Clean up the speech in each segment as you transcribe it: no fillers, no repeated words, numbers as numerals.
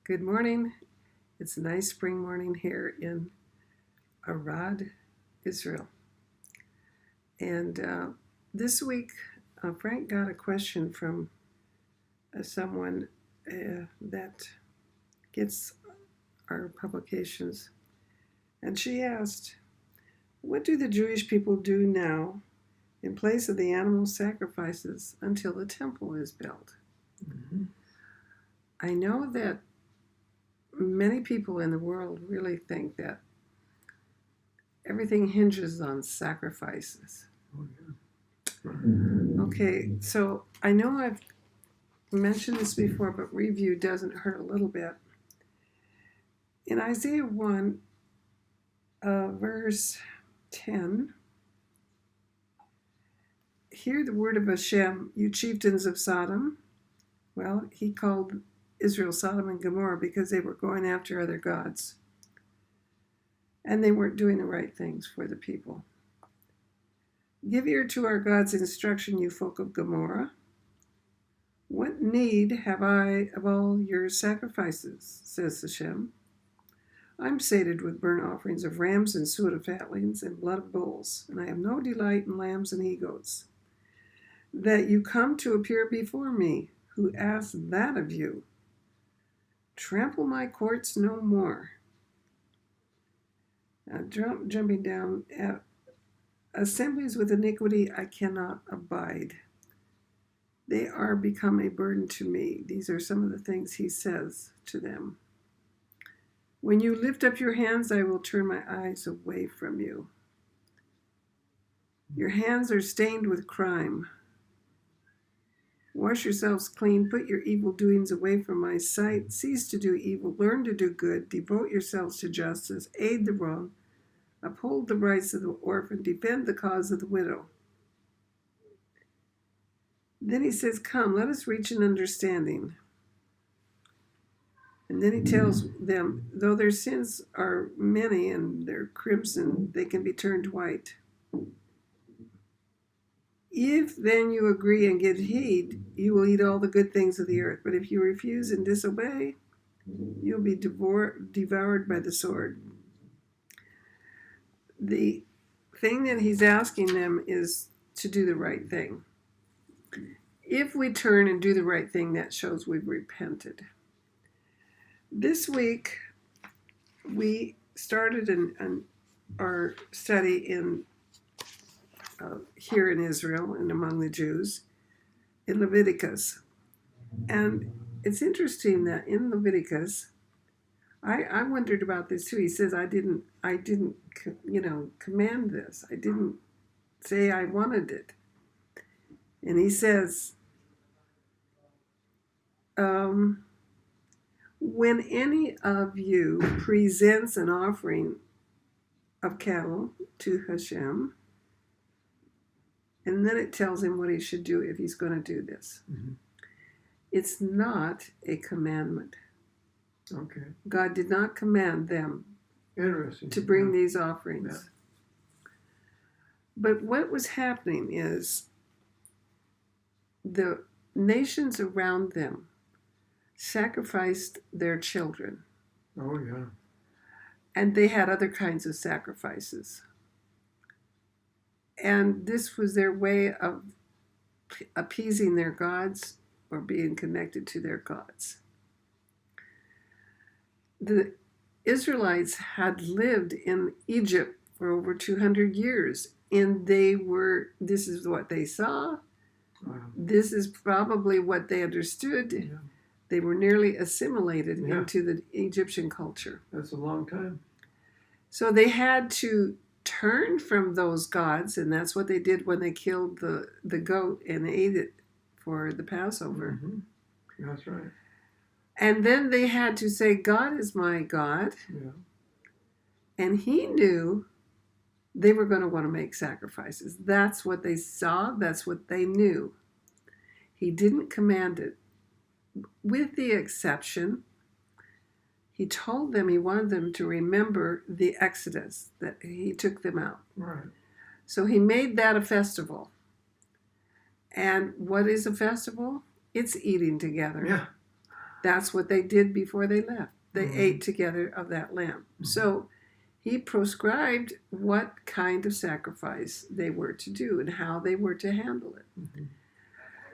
Good morning. It's a nice spring morning here in Arad, Israel. And this week, Frank got a question from someone that gets our publications. And she asked, what do the Jewish people do now in place of the animal sacrifices until the temple is built? Mm-hmm. I know that many people in the world really think that everything hinges on sacrifices. Oh, yeah. Okay, so I know I've mentioned this before, but review doesn't hurt a little bit. In Isaiah 1, verse 10, hear the word of Hashem, you chieftains of Sodom. Well, he called Israel Sodom and Gomorrah because they were going after other gods. And they weren't doing the right things for the people. Give ear to our God's instruction, you folk of Gomorrah. What need have I of all your sacrifices, says Hashem? I'm sated with burnt offerings of rams and suet of fatlings and blood of bulls, and I have no delight in lambs and he-goats. That you come to appear before me, who asked that of you? Trample my courts no more. Now, jumping down at assemblies with iniquity I cannot abide. They are become a burden to me. These are some of the things he says to them. When you lift up your hands, I will turn my eyes away from you. Your hands are stained with crime. Wash yourselves clean. Put your evil doings away from my sight. Cease to do evil. Learn to do good. Devote yourselves to justice. Aid the wrong. Uphold the rights of the orphan. Defend the cause of the widow. Then he says, come, let us reach an understanding. And then he tells them, though their sins are many and they're crimson, they can be turned white. If then you agree and give heed, you will eat all the good things of the earth. But if you refuse and disobey, you'll be devoured by the sword. The thing that he's asking them is to do the right thing. If we turn and do the right thing, that shows we've repented. This week, we started our study in here in Israel and among the Jews in Leviticus. And it's interesting that in Leviticus, I wondered about this too. He says, I didn't, command this. I didn't say I wanted it. And he says, when any of you presents an offering of cattle to Hashem, and then it tells him what he should do if he's going to do this. Mm-hmm. It's not a commandment. Okay. God did not command them to bring these offerings. Yeah. But what was happening is the nations around them sacrificed their children. Oh, yeah. And they had other kinds of sacrifices. And this was their way of appeasing their gods or being connected to their gods. The Israelites had lived in Egypt for over 200 years, and this is what they saw. Wow. This is probably what they understood. Yeah. They were nearly assimilated into the Egyptian culture. That's a long time. So they had to turn from those gods, and that's what they did when they killed the goat and ate it for the Passover. Mm-hmm. That's right. And then they had to say, God is my God. Yeah. And he knew they were going to want to make sacrifices. That's what they saw. That's what they knew. He didn't command it. With the exception, he told them he wanted them to remember the Exodus, that he took them out. Right. So he made that a festival. And what is a festival? It's eating together. Yeah. That's what they did before they left. They Mhm. ate together of that lamb. Mhm. So he prescribed what kind of sacrifice they were to do and how they were to handle it.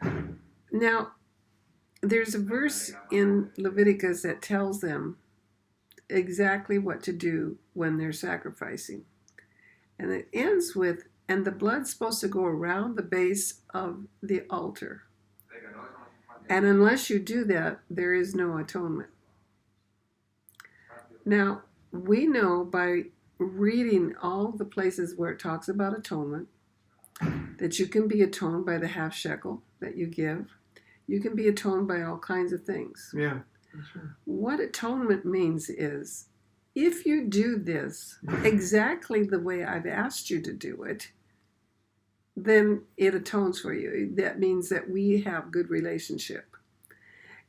Mhm. Now, there's a verse in Leviticus that tells them exactly what to do when they're sacrificing. And it ends with, and the blood's supposed to go around the base of the altar. And unless you do that, there is no atonement. Now, we know by reading all the places where it talks about atonement that you can be atoned by the half shekel that you give. You can be atoned by all kinds of things. Yeah, that's right. What atonement means is if you do this exactly the way I've asked you to do it, then it atones for you. That means that we have good relationship.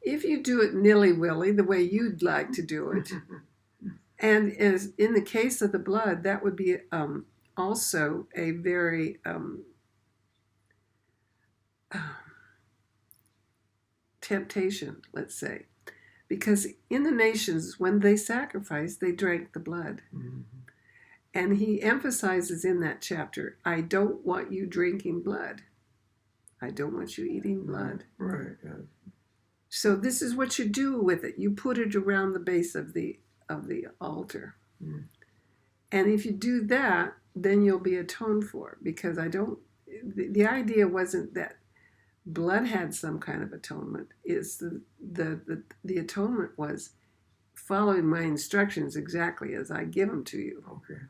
If you do it nilly-willy, the way you'd like to do it, and as in the case of the blood, that would be also a very temptation, let's say. Because in the nations, when they sacrificed, they drank the blood. Mhm. And he emphasizes in that chapter, I don't want you drinking blood. I don't want you eating blood. Right. Yeah. So this is what you do with it. You put it around the base of the altar. Mm. And if you do that, then you'll be atoned for. Because the idea wasn't that blood had some kind of atonement. It's the atonement was following my instructions exactly as I give them to you. Okay.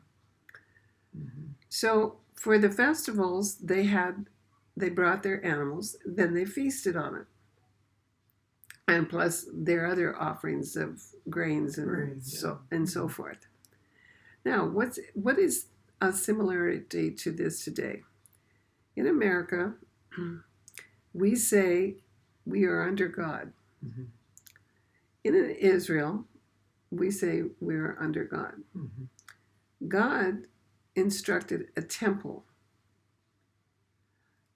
Mm-hmm. So for the festivals, they brought their animals, then they feasted on it. And plus their other offerings of grains and so forth. Now, what is a similarity to this today? In America, we say we are under God. Mm-hmm. In Israel, we say we are under God. Mm-hmm. God instructed a temple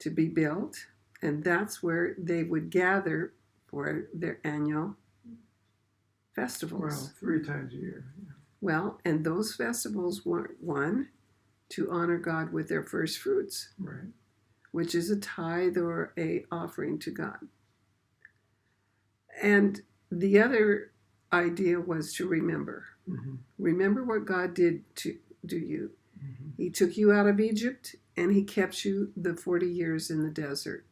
to be built, and that's where they would gather for their annual festivals. Well, 3 times a year. Yeah. Well, and those festivals were one, to honor God with their first fruits, Right. which is a tithe or a offering to God. And the other idea was to remember. Mm-hmm. Remember what God did to you. Mm-hmm. He took you out of Egypt and he kept you the 40 years in the desert.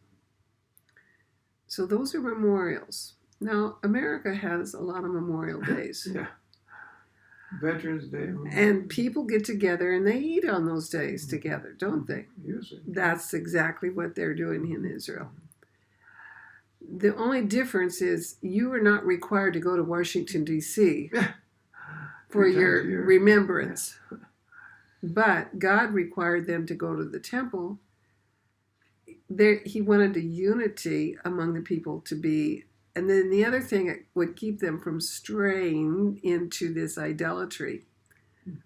So those are memorials. Now, America has a lot of memorial days. Yeah. Veterans Day. And people get together and they eat on those days together, don't they? Usually. That's exactly what they're doing in Israel. The only difference is you are not required to go to Washington, D.C. for 3 times your a year. remembrance. But God required them to go to the temple. He wanted a unity among the people to be. And then the other thing that would keep them from straying into this idolatry.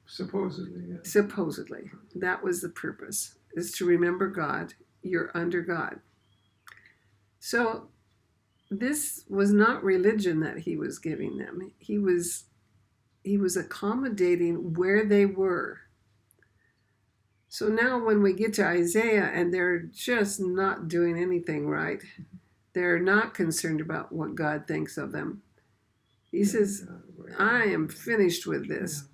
Supposedly, yeah. Supposedly. That was the purpose, is to remember God. You're under God. So this was not religion that he was giving them. He was accommodating where they were. So now when we get to Isaiah and they're just not doing anything right, they're not concerned about what God thinks of them. He says, I am finished with this.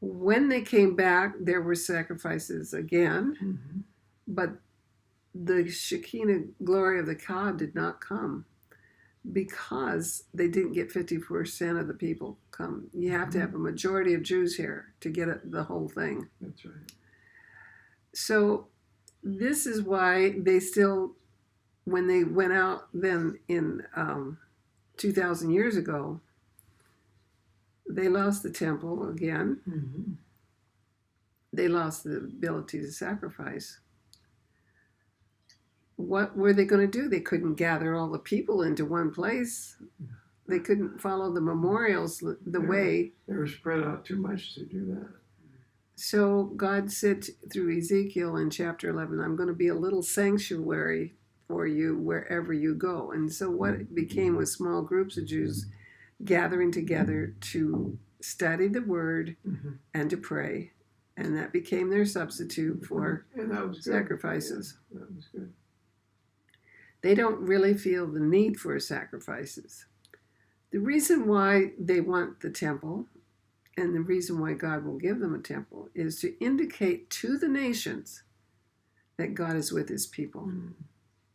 When they came back, there were sacrifices again, Mm-hmm. but the Shekinah glory of the God did not come because they didn't get 50% of the people come. You have to have a majority of Jews here to get the whole thing. That's right. So this is why they still, when they went out then in 2,000 years ago, they lost the temple again. Mm-hmm. They lost the ability to sacrifice. What were they going to do? They couldn't gather all the people into one place. They couldn't follow the memorials the way. They were spread out too much to do that. So God said through Ezekiel in chapter 11, I'm going to be a little sanctuary for you wherever you go. And so what it became was small groups of Jews gathering together to study the word Mhm. and to pray. And that became their substitute for And that was good. sacrifices. Yeah, that was good. They don't really feel the need for sacrifices. The reason why they want the temple and the reason why God will give them a temple is to indicate to the nations that God is with his people. Mm.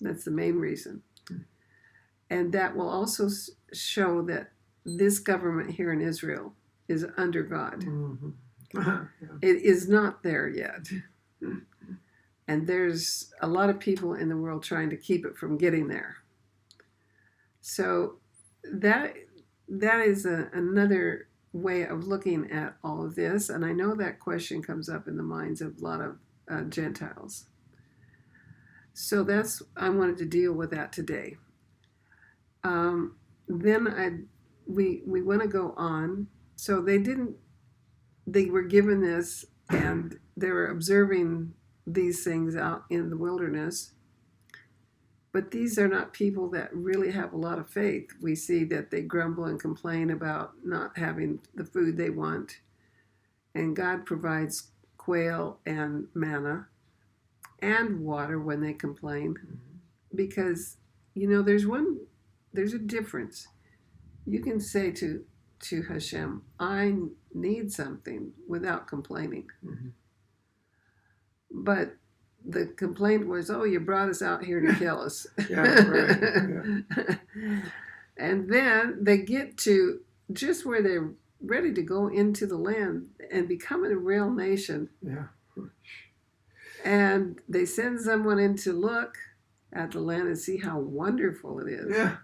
That's the main reason. And that will also show that this government here in Israel is under God. Mhm. Yeah. It is not there yet. And there's a lot of people in the world trying to keep it from getting there. So that is another way of looking at all of this. And I know that question comes up in the minds of a lot of Gentiles. So I wanted to deal with that today. Then we want to go on. So they were given this and they were observing these things out in the wilderness. But these are not people that really have a lot of faith. We see that they grumble and complain about not having the food they want. And God provides quail and manna and water when they complain. Because, there's a difference. You can say to Hashem, I need something without complaining. Mhm. But the complaint was, oh, you brought us out here to kill us. Yeah, right. Yeah. And then they get to just where they're ready to go into the land and become a real nation. Yeah. And they send someone in to look at the land and see how wonderful it is. Yeah.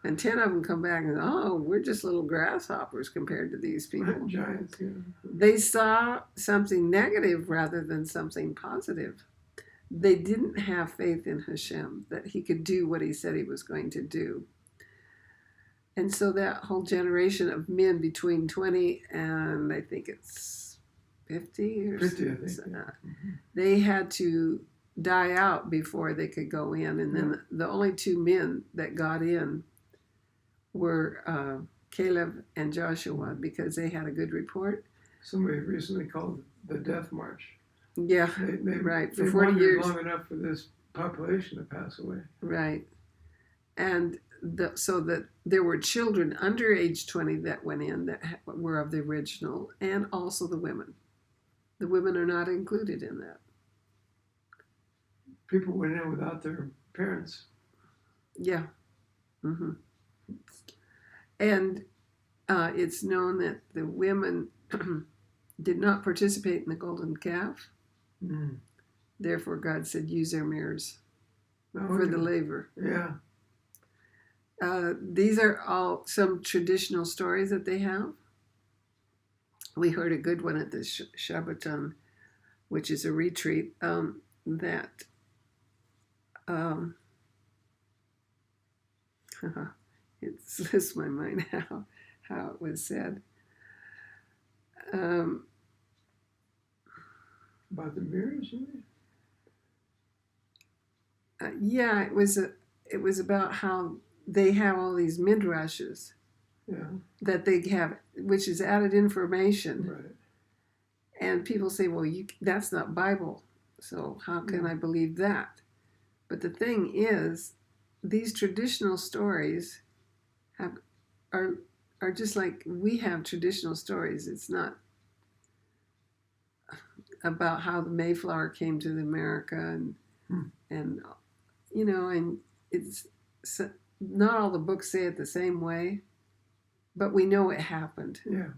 And 10 of them come back and, oh, we're just little grasshoppers compared to these people. Giants, yeah. They saw something negative rather than something positive. They didn't have faith in Hashem, that he could do what he said he was going to do. And so that whole generation of men between 20 and I think it's 50 or 50, I think. they had to die out before they could go in. And then the only two men that got in were Caleb and Joshua because they had a good report. Somebody recently called it the Death March. Yeah, They right. For they 40 wandered years. long enough for this population to pass away. Right. And so that there were children under age 20 that went in that were of the original, and also the women. The women are not included in that. People went in without their parents. Yeah. Mm-hmm. And it's known that the women did not participate in the golden calf. Mm. Therefore, God said, use their mirrors Oh, for yeah. the laver. Yeah. These are all some traditional stories that they have. We heard a good one at the Shabbaton, which is a retreat, that it slips my mind how it was said. About the mirrors, you mean? Yeah, it was about how they have all these midrashes Yeah. that they have, which is added information. Right. And people say, well, that's not Bible, so how can I believe that? But the thing is, these traditional stories are just like we have traditional stories. It's not about how the Mayflower came to America and it's not all the books say it the same way, but we know it happened. Yeah.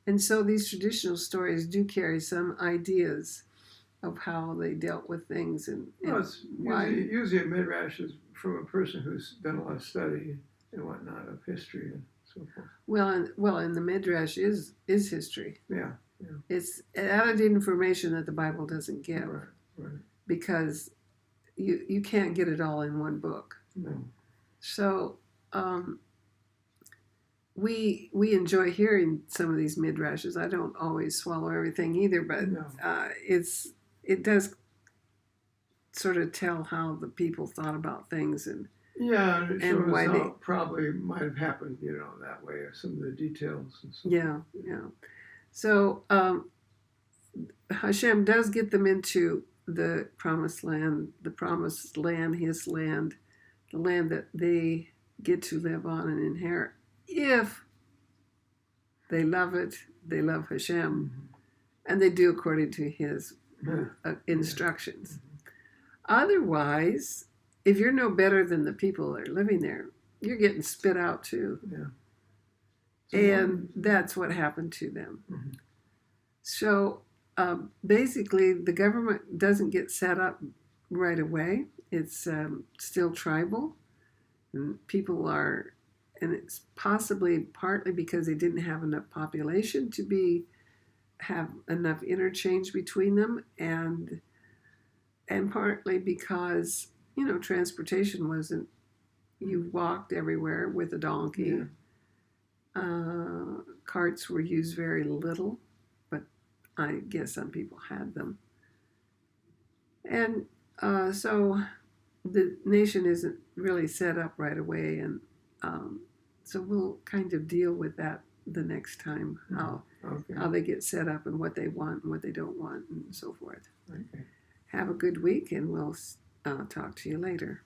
And so these traditional stories do carry some ideas of how they dealt with things and Well, it's why. usually a midrash is from a person who's done a lot of study and whatnot of history and so forth. And the midrash is history. Yeah. It's added information that the Bible doesn't give Right. because you can't get it all in one book. No. So we enjoy hearing some of these midrashes. I don't always swallow everything either, but No. it does sort of tell how the people thought about things and Yeah, and it and shows why how they it probably might have happened, that way, or some of the details and so yeah, yeah. So Hashem does get them into the promised land, his land, the land that they get to live on and inherit if they love it, they love Hashem, and they do according to his instructions. Otherwise, if you're no better than the people that are living there, you're getting spit out too. Yeah. And that's what happened to them. Mhm. So basically, the government doesn't get set up right away. It's still tribal. And people are, and it's possibly partly because they didn't have enough population to have enough interchange between them, and partly because transportation wasn't. You walked everywhere with a donkey. Yeah. Carts were used very little, but I guess some people had them. And so the nation isn't really set up right away, and so we'll kind of deal with that the next time, how they get set up and what they want and what they don't want and so forth. Okay. Have a good week, and we'll talk to you later.